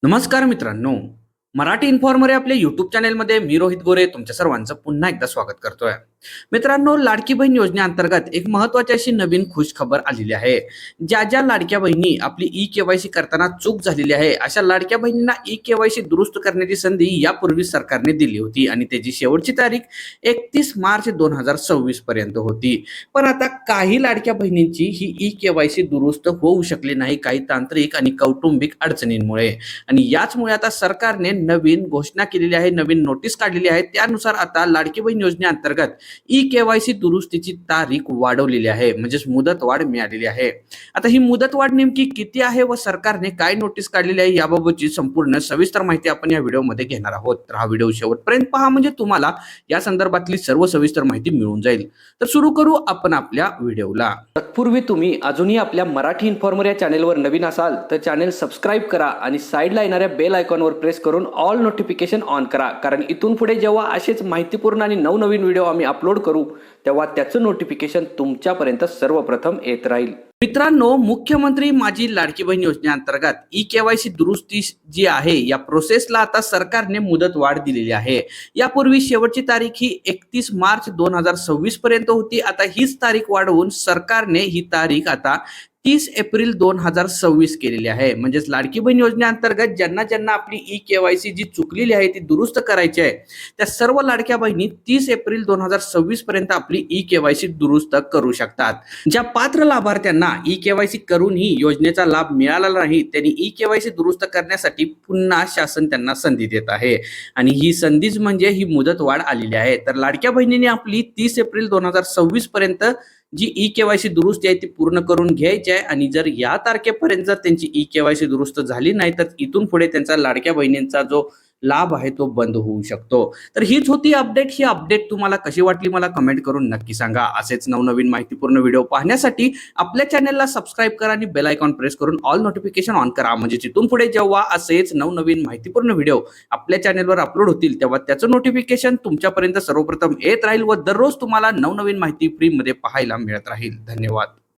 नमस्कार मित्रांनो, मराठी इन्फॉर्मर आपल्या युट्यूब चॅनेलमध्ये मी रोहित गोरे तुमच्या सर्वांचं पुन्हा एकदा स्वागत करतोय. मित्रांनो, लाडकी बहीण योजनेअंतर्गत एक महत्त्वाची अशी नवीन खुश खबर आलेली आहे. ज्या ज्या लाडक्या बहिणी आपली ई केवायसी करताना चूक झालेली आहे, अशा लाडक्या बहिणींना ई केवायसी दुरुस्त करण्याची संधी यापूर्वी सरकारने दिली होती आणि त्याची शेवटची तारीख 31 मार्च 2026 पर्यंत होती. पण आता काही लाडक्या बहिणींची ही ई केवायसी दुरुस्त होऊ शकली नाही, काही तांत्रिक आणि कौटुंबिक अडचणींमुळे. आणि याचमुळे आता सरकारने नवीन घोषणा केलेली आहे, नवीन नोटीस काढलेली आहे. त्यानुसार आता लाडकी बहीण योजनेअंतर्गत ई केवायसी दुरुस्तीची तारीख वाढवलेली आहे, म्हणजेच मुदतवाढ मिळालेली आहे. आता ही मुदतवाढ नेमकी किती आहे व सरकारने काय नोटीस काढलेली आहे याबाबतची संपूर्ण सविस्तर माहिती आपण या व्हिडिओमध्ये घेणार आहोत. तर हा व्हिडिओ शेवटपर्यंत पहा, म्हणजे तुम्हाला या संदर्भातली सर्व सविस्तर माहिती मिळून जाईल. तर सुरू करू आपण आपल्या व्हिडिओला. तत्पूर्वी तुम्ही अजूनही आपल्या मराठी इन्फॉर्मर या चॅनेलवर नवीन असाल तर चॅनेल सबस्क्राईब करा आणि साईडला येणाऱ्या बेल आयकॉनवर प्रेस करून ऑल नोटिफिकेशन ऑन करा, कारण इथून पुढे जेव्हा असेच माहितीपूर्ण आणि नवनवीन व्हिडिओ आम्ही अपलोड करू तेव्हा त्याचं नोटिफिकेशन तुमच्यापर्यंत सर्वप्रथम येत राहील. मित्रांनो, मुख्यमंत्री माझी लाडकी बहीण योजनेअंतर्गत ई केवायसी दुरुस्ती जी आहे या प्रोसेसला आता सरकारने मुदत वाढ दिलेली आहे. यापूर्वी शेवटची तारीख ही 31 मार्च 2026 पर्यंत होती. आता हीच तारीख वाढवून सरकारने ही तारीख आता 30 एप्रिल 2026 केलेली आहे. म्हणजेच लाडकी बहीण योजनेअंतर्गत ज्यांना ज्यांना आपली ई केवायसी जी चुकलेली आहे ती दुरुस्त करायची आहे, त्या सर्व लाडक्या बहिणी 30 एप्रिल 2026 पर्यंत आपली ई केवायसी दुरुस्त करू शकतात. ज्या पात्र लाभार्थ्यांना ई केवायसी करूनही योजनेचा लाभ मिळाला नाही, त्यांनी ई केवायसी दुरुस्त करण्यासाठी पुन्हा शासन त्यांना संधी देत आहे आणि ही संधीच म्हणजे ही मुदतवाढ आलेली आहे. तर लाडक्या बहिणीने आपली 30 एप्रिल 2026 पर्यंत जी ई केवायसी दुरुस्ती आहे ती पूर्ण करून घ्यायची आहे आणि जर या तारखेपर्यंत जर त्यांची ई केवायसी दुरुस्त झाली नाही तर इथून पुढे त्यांचा लाडक्या बहिणींचा जो लाभ आहे तो बंद होऊ शकतो. तर हीच होती अपडेट. ही अपडेट तुम्हाला कशी वाटली मला कमेंट करून नक्की सांगा. असेच नवनवीन माहितीपूर्ण व्हिडिओ पाहण्यासाठी आपल्या चॅनलला सबस्क्राईब करा आणि बेल आयकॉन प्रेस करून ऑल नोटिफिकेशन ऑन करा, म्हणजे तिथून पुढे जेव्हा असेच नवनवीन माहितीपूर्ण व्हिडिओ आपल्या चॅनलवर अपलोड होतील तेव्हा त्याचं नोटिफिकेशन तुमच्यापर्यंत सर्वप्रथम येत राहील व दररोज तुम्हाला नवनवीन माहिती फ्री मध्ये पाहायला मिळत राहील. धन्यवाद.